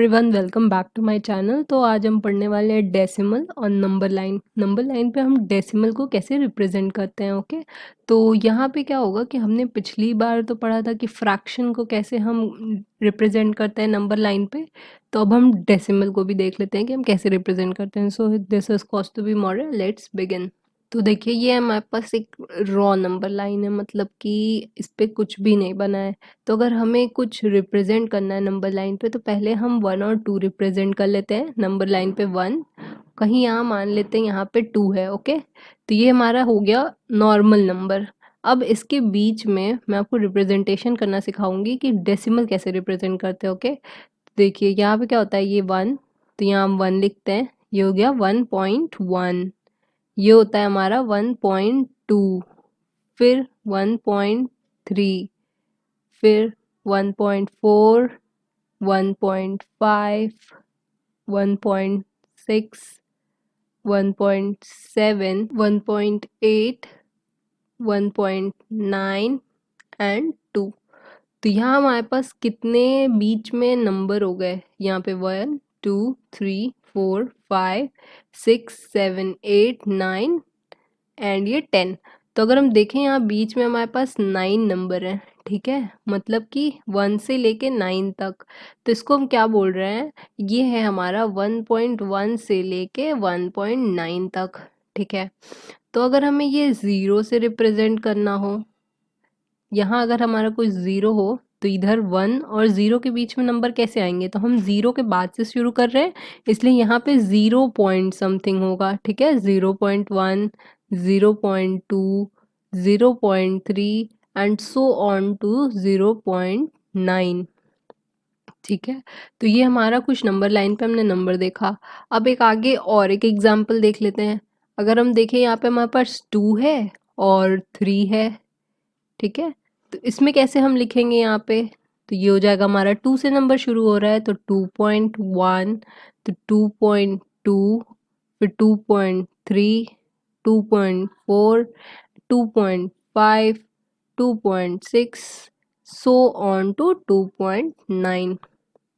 Everyone, welcome back to my channel. तो आज हम पढ़ने वाले हैं डेसिमल और नंबर लाइन। नंबर लाइन पे हम डेसिमल को कैसे रिप्रेजेंट करते हैं। ओके, तो यहाँ पे क्या होगा कि हमने पिछली बार तो पढ़ा था कि फ्रैक्शन को कैसे हम रिप्रेजेंट करते हैं नंबर लाइन पे। तो अब हम डेसिमल को भी देख लेते हैं कि हम कैसे रिप्रेजेंट करते हैं। So this is cause to be model, let's begin. तो देखिए, ये हमारे पास एक रॉ नंबर लाइन है, मतलब कि इस पे कुछ भी नहीं बना है। तो अगर हमें कुछ रिप्रेजेंट करना है नंबर लाइन पे, तो पहले हम 1 और 2 रिप्रेजेंट कर लेते हैं। नंबर लाइन पे 1, कहीं यहाँ मान लेते हैं यहाँ पे 2 है। ओके, तो ये हमारा हो गया नॉर्मल नंबर। अब इसके बीच में मैं आपको रिप्रेजेंटेशन करना सिखाऊंगी कि डेसिमल कैसे रिप्रेजेंट करते हैं। ओके, देखिए यहाँ पे क्या होता है, ये 1, तो यहाँ हम 1 लिखते हैं, ये हो गया 1.1। ये होता है हमारा 1.2, फिर 1.3, फिर 1.4, 1.5, 1.6, 1.7, 1.8, 1.9 एंड 2। तो यहाँ हमारे पास कितने बीच में नंबर हो गए, यहाँ पे 1 2 3 4 5 6 7 8 9 एंड ये 10। तो अगर हम देखें यहाँ बीच में हमारे पास 9 नंबर हैं। ठीक है, मतलब कि 1 से लेके 9 तक। तो इसको हम क्या बोल रहे हैं, ये है हमारा 1.1 से लेके 1.9 तक। ठीक है, तो अगर हमें ये 0 से रिप्रेजेंट करना हो, यहाँ अगर हमारा कोई 0 हो, तो इधर 1 और 0 के बीच में नंबर कैसे आएंगे, तो हम 0 के बाद से शुरू कर रहे हैं, इसलिए यहाँ पे 0 पॉइंट समथिंग होगा। ठीक है, 0.1, 0.2, 0.3 एंड सो ऑन टू 0.9। ठीक है, तो ये हमारा कुछ नंबर लाइन पे हमने नंबर देखा। अब एक आगे और एक एग्जाम्पल देख लेते हैं। अगर हम देखें, यहाँ पे हमारे पास 2 है और 3 है। ठीक है, तो इसमें कैसे हम लिखेंगे यहाँ पे, तो ये हो जाएगा हमारा 2 से नंबर शुरू हो रहा है, तो 2.1, तो 2.2, फिर 2.3, 2.4, 2.5, 2.6, सो ऑन टू 2.9।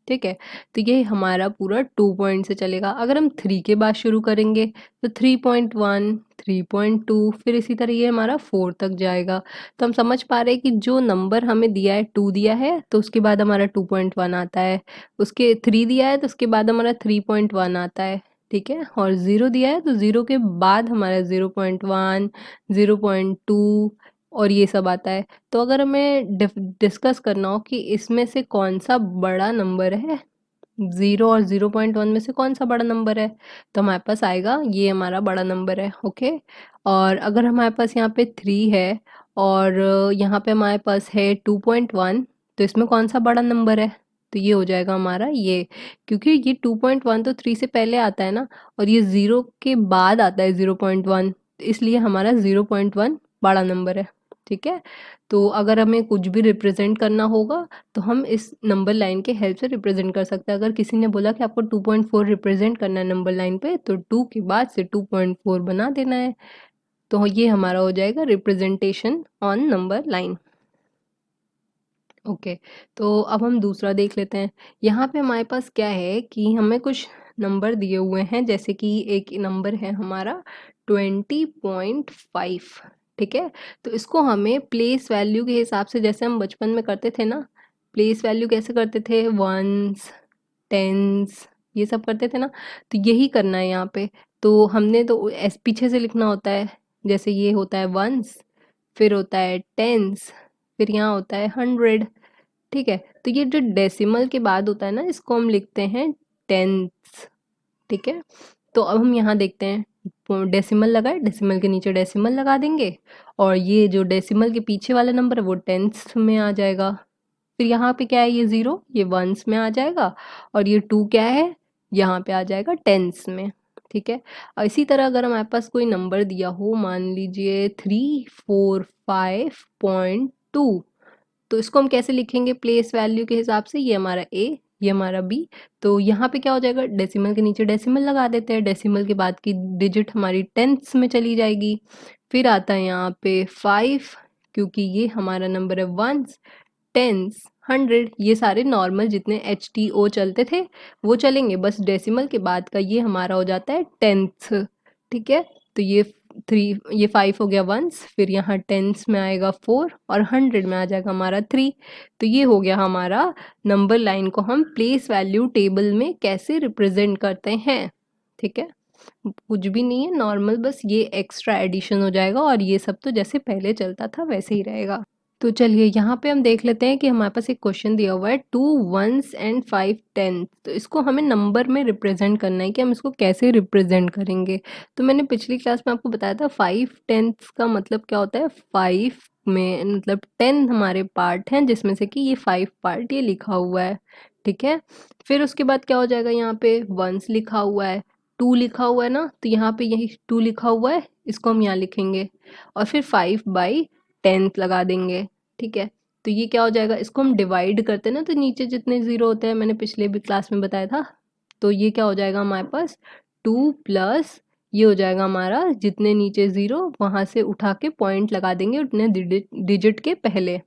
ठीक है, तो ये हमारा पूरा 2 पॉइंट से चलेगा। अगर हम 3 के बाद शुरू करेंगे, तो 3.1, 3.2, फिर इसी तरह ये हमारा 4 तक जाएगा। तो हम समझ पा रहे हैं कि जो नंबर हमें दिया है, 2 दिया है, तो उसके बाद हमारा 2.1 आता है। उसके 3 दिया है, तो उसके बाद हमारा 3.1 आता है। ठीक है, और 0 दिया है, तो 0 के बाद हमारा 0.1, 0.2 और ये सब आता है। तो अगर हमें डिस्कस करना हो कि इसमें से कौन सा बड़ा नंबर है, 0 और 0.1 में से कौन सा बड़ा नंबर है, तो हमारे पास आएगा ये हमारा बड़ा नंबर है। ओके, और अगर हमारे पास यहाँ पे 3 है और यहाँ पे हमारे पास है 2.1, तो इसमें कौन सा बड़ा नंबर है, तो ये हो जाएगा हमारा ये, क्योंकि ये 2.1 तो 3 से पहले आता है ना, और ये 0 के बाद आता है 0.1, इसलिए हमारा 0.1 बड़ा नंबर है। ठीक है, तो अगर हमें कुछ भी रिप्रेजेंट करना होगा, तो हम इस नंबर लाइन के हेल्प से रिप्रेजेंट कर सकते हैं। अगर किसी ने बोला कि आपको 2.4 रिप्रेजेंट करना है नंबर लाइन पे, तो 2 के बाद से 2.4 बना देना है। तो ये हमारा हो जाएगा representation on number line. Okay, तो अब हम दूसरा देख लेते हैं। यहाँ पे हमारे पास क्या है कि हमें कुछ नंबर दिए हुए हैं, जैसे कि एक नंबर है हमारा 20.5। ठीक है, तो इसको हमें प्लेस वैल्यू के हिसाब से, जैसे हम बचपन में करते थे ना, प्लेस वैल्यू कैसे करते थे, वंस, टेंस, ये सब करते थे ना, तो यही करना है यहाँ पे। तो हमने तो पीछे से लिखना होता है, जैसे ये होता है वंस, फिर होता है टेंस, फिर यहाँ होता है 100। ठीक है, तो ये जो डेसिमल के बाद होता है ना, इसको हम लिखते हैं टेंस। ठीक है, तो अब हम यहाँ देखते हैं, डेसिमल लगा है, डेसिमल के नीचे डेसिमल लगा देंगे, और ये जो डेसिमल के पीछे वाला नंबर है वो टेंस में आ जाएगा। फिर यहाँ पे क्या है, ये 0 ये वंस में आ जाएगा, और ये 2 क्या है, यहाँ पे आ जाएगा टेंस में। ठीक है, और इसी तरह अगर हमारे पास कोई नंबर दिया हो, मान लीजिए 345.2, तो इसको हम कैसे लिखेंगे प्लेस वैल्यू के हिसाब से, ये हमारा ए, ये हमारा बी। तो यहाँ पे क्या हो जाएगा, डेसिमल के नीचे डेसिमल लगा देते हैं, डेसिमल के बाद की डिजिट हमारी टेंथ्स में चली जाएगी। फिर आता है यहाँ पे 5, क्योंकि ये हमारा नंबर है वंस, टेंस, 100। ये सारे नॉर्मल जितने HTO चलते थे वो चलेंगे, बस डेसिमल के बाद का ये हमारा हो जाता है टेंथ। ठीक है, तो ये 3, ये 5 हो गया वंस, फिर यहाँ टेंस में आएगा 4 और 100 में आ जाएगा हमारा 3। तो ये हो गया हमारा नंबर लाइन को हम प्लेस वैल्यू टेबल में कैसे रिप्रेजेंट करते हैं। ठीक है, कुछ भी नहीं है, नॉर्मल, बस ये एक्स्ट्रा एडिशन हो जाएगा और ये सब तो जैसे पहले चलता था वैसे ही रहेगा। तो चलिए यहाँ पे हम देख लेते हैं कि हमारे पास एक क्वेश्चन दिया हुआ है 2 1s एंड 5 10। तो इसको हमें नंबर में रिप्रेजेंट करना है कि हम इसको कैसे रिप्रेजेंट करेंगे। तो मैंने पिछली क्लास में आपको बताया था 5 10 का मतलब क्या होता है। 5 में मतलब 10 हमारे पार्ट हैं जिसमें से कि ये 5 पार्ट ये लिखा हुआ है। ठीक है, फिर उसके बाद क्या हो जाएगा, यहाँ पे वंस लिखा हुआ है, 2 लिखा हुआ है ना, तो यहाँ पे यही 2 लिखा हुआ है, इसको हम यहाँ लिखेंगे और फिर 5/10 लगा देंगे। ठीक है, तो ये क्या हो जाएगा, इसको हम डिवाइड करते हैं ना, तो नीचे जितने ज़ीरो होते हैं मैंने पिछले भी क्लास में बताया था, तो ये क्या हो जाएगा हमारे पास 2 प्लस ये हो जाएगा हमारा जितने नीचे ज़ीरो वहाँ से उठा के पॉइंट लगा देंगे उतने डिजिट के पहले,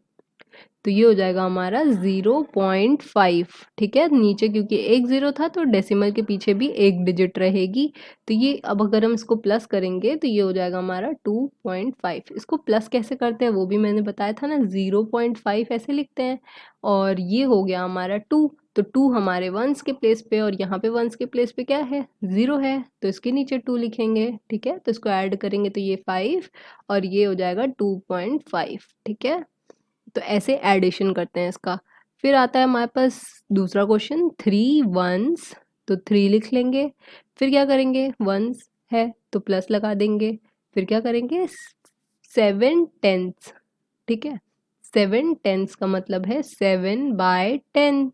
तो ये हो जाएगा हमारा 0.5। ठीक है, नीचे क्योंकि एक ज़ीरो था तो डेसिमल के पीछे भी एक डिजिट रहेगी, तो ये अब अगर हम इसको प्लस करेंगे तो ये हो जाएगा हमारा 2.5। इसको प्लस कैसे करते हैं वो भी मैंने बताया था ना, 0.5 ऐसे लिखते हैं और ये हो गया हमारा 2। तो 2 हमारे वंस के प्लेस पे और यहाँ पे वंस के प्लेस पे क्या है, 0 है, तो इसके नीचे 2 लिखेंगे। ठीक है, तो इसको ऐड करेंगे तो ये 5 और ये हो जाएगा 2.5। ठीक है, तो ऐसे एडिशन करते हैं इसका। फिर आता है हमारे पास दूसरा क्वेश्चन 3 1s, तो 3 लिख लेंगे, फिर क्या करेंगे, वंस है तो प्लस लगा देंगे, फिर क्या करेंगे 7 10s। ठीक है, 7 10s का मतलब है 7/10।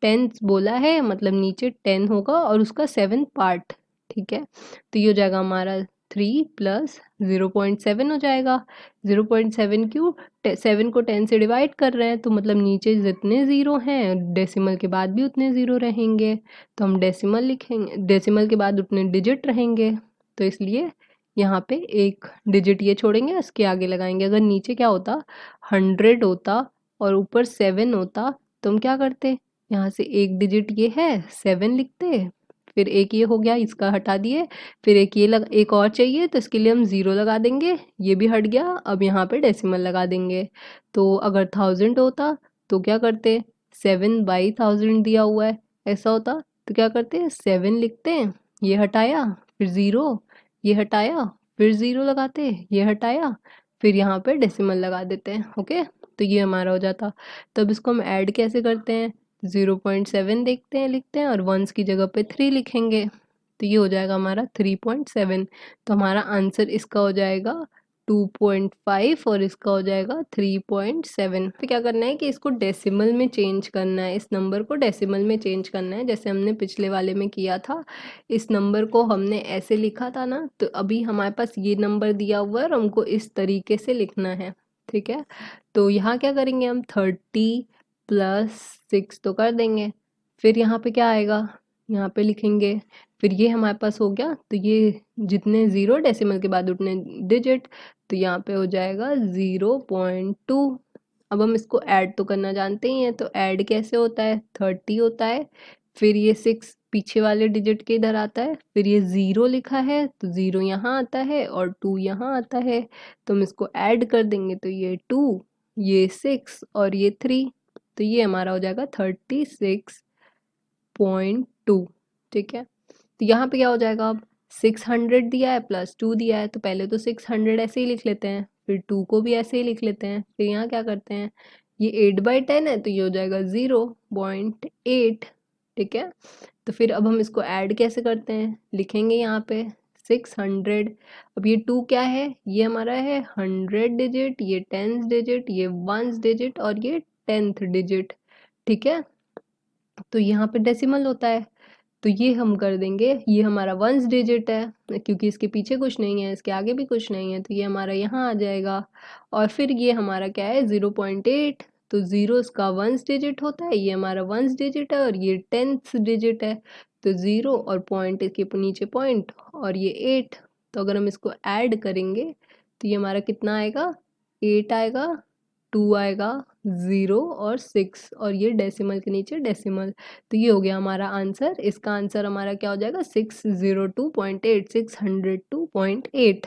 टेंस बोला है मतलब नीचे 10 होगा और उसका 7 पार्ट। ठीक है, तो ये हो जाएगा हमारा 3 प्लस 0.7 हो जाएगा। 0.7 क्यों, 7 को 10 से डिवाइड कर रहे हैं तो मतलब नीचे जितने ज़ीरो हैं डेसिमल के बाद भी उतने ज़ीरो रहेंगे, तो हम डेसिमल लिखेंगे, डेसिमल के बाद उतने डिजिट रहेंगे, तो इसलिए यहाँ पे एक डिजिट ये छोड़ेंगे उसके आगे लगाएंगे। अगर नीचे क्या होता 100 होता और ऊपर 7 होता तो हम क्या करते, यहाँ से एक डिजिट ये है 7 लिखते, फिर एक ये हो गया इसका हटा दिए, फिर एक ये एक और चाहिए तो इसके लिए हम 0 लगा देंगे, ये भी हट गया, अब यहाँ पे डेसिमल लगा देंगे। तो अगर 1000 होता तो क्या करते, 7/1000 दिया हुआ है ऐसा होता तो क्या करते 7 लिखते, ये हटाया फिर 0, ये हटाया फिर 0 लगाते, ये हटाया फिर यहाँ पे डेसिमल लगा देते हैं। ओके, तो ये हमारा हो जाता। तब इसको हम ऐड कैसे करते हैं, 0.7 देखते हैं लिखते हैं और वंस की जगह पे 3 लिखेंगे, तो ये हो जाएगा हमारा 3.7। तो हमारा आंसर इसका हो जाएगा 2.5 और इसका हो जाएगा 3.7। तो क्या करना है कि इसको डेसिमल में चेंज करना है, इस नंबर को डेसिमल में चेंज करना है जैसे हमने पिछले वाले में किया था। इस नंबर को हमने ऐसे लिखा था ना, तो अभी हमारे पास ये नंबर दिया हुआ है और हमको इस तरीके से लिखना है। ठीक है, तो यहाँ क्या करेंगे हम 30 प्लस 6 तो कर देंगे, फिर यहाँ पे क्या आएगा, यहाँ पे लिखेंगे, फिर ये हमारे पास हो गया, तो ये जितने ज़ीरो डेसिमल के बाद उतने डिजिट, तो यहाँ पे हो जाएगा 0.2। अब हम इसको ऐड तो करना जानते ही हैं, तो ऐड कैसे होता है, 30 होता है, फिर ये 6 पीछे वाले डिजिट के इधर आता है, फिर ये 0 लिखा है तो 0 यहाँ आता है और 2 यहाँ आता है, तो हम इसको ऐड कर देंगे तो ये 2, ये 6 और ये 3, तो ये हमारा हो जाएगा 36.2। ठीक है, तो यहाँ पे क्या हो जाएगा, अब 600 दिया है प्लस 2 दिया है, तो पहले तो 600 ऐसे ही लिख लेते हैं, फिर 2 को भी ऐसे ही लिख लेते हैं, फिर यहाँ क्या करते हैं, ये 8/10 है तो ये हो जाएगा 0.8। ठीक है, तो फिर अब हम इसको ऐड कैसे करते हैं, लिखेंगे यहाँ पे 600। अब ये 2 क्या है, ये हमारा है 100 डिजिट, ये 10th डिजिट, ये 1st डिजिट और ये 10th डिजिट। ठीक है, तो यहाँ पे डेसिमल होता है, तो ये हम कर देंगे, ये हमारा वंस डिजिट है क्योंकि इसके पीछे कुछ नहीं है, इसके आगे भी कुछ नहीं है, तो ये हमारा यहाँ आ जाएगा। और फिर ये हमारा क्या है 0.8, तो 0 इसका वंस डिजिट होता है, ये हमारा वंस डिजिट है और ये 10th डिजिट है, तो 0 और पॉइंट के नीचे पॉइंट और ये 8, तो अगर हम इसको ऐड करेंगे तो ये हमारा कितना आएगा, 8 आएगा 2 आएगा, 0 और 6 और ये डेसिमल के नीचे डेसिमल। तो ये हो गया हमारा आंसर। इसका आंसर हमारा क्या हो जाएगा 602.8, 602.8।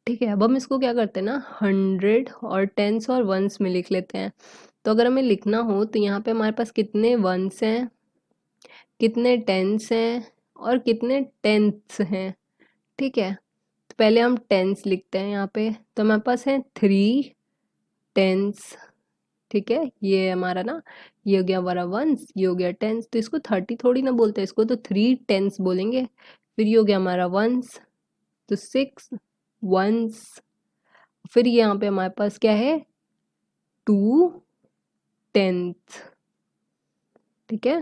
ठीक है, अब हम इसको क्या करते हैं ना 100 और टेंस और वंस में लिख लेते हैं। तो अगर हमें लिखना हो तो यहाँ पे हमारे पास कितने वंस हैं, कितने टेंस हैं और कितने टेंथ्स हैं। ठीक है, तो पहले हम टेंस लिखते हैं यहाँ पे। तो हमारे पास है 3 टेंस। ठीक है, ये हमारा ना, ये हो गया हमारा वंस, ये हो गया टेंस। तो इसको 30 थोड़ी ना बोलते हैं, इसको तो 3 टेंस बोलेंगे। फिर ये हो गया हमारा वंस, तो 6 वंस। फिर यहाँ पे हमारे पास क्या है 2 टेंथ। ठीक है,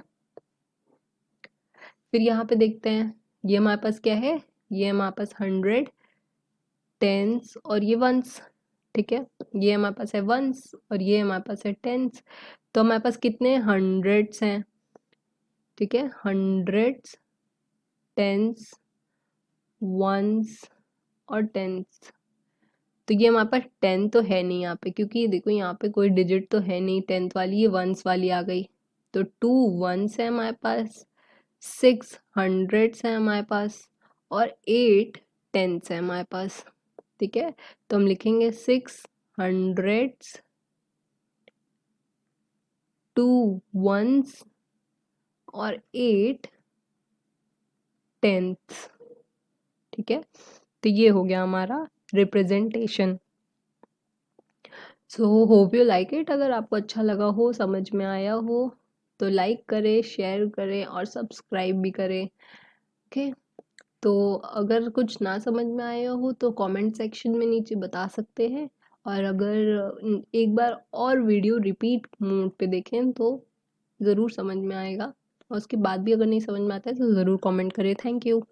फिर यहाँ पे देखते हैं, ये हमारे पास क्या है, ये हमारे पास 100 टेंस और ये वंस। ठीक है, ये हमारे पास है वंस और ये हमारे पास है टेंस। तो हमारे पास कितने हंड्रेड्स हैं। ठीक है, हंड्रेड्स, टेंस, वंस और टेंस। तो ये हमारे पास 10 तो है नहीं यहाँ पे, क्योंकि देखो यहाँ पे कोई डिजिट तो है नहीं 10th वाली, ये वंस वाली आ गई। तो 2 वंस है हमारे पास, 6 हंड्रेड्स है हमारे पास और 8 टेंस है हमारे पास। ठीक है, तो हम लिखेंगे 6 हंड्रेड्स, 2 वंस और 8 टेंथ्स। ठीक है, तो ये हो गया हमारा representation. So hope you like it. अगर आपको अच्छा लगा हो, समझ में आया हो, तो लाइक करें, शेयर करें और सब्सक्राइब भी करें। ओके, तो अगर कुछ ना समझ में आया हो तो कमेंट सेक्शन में नीचे बता सकते हैं। और अगर एक बार और वीडियो रिपीट मोड पे देखें तो ज़रूर समझ में आएगा। और उसके बाद भी अगर नहीं समझ में आता है तो ज़रूर कमेंट करें। Thank you.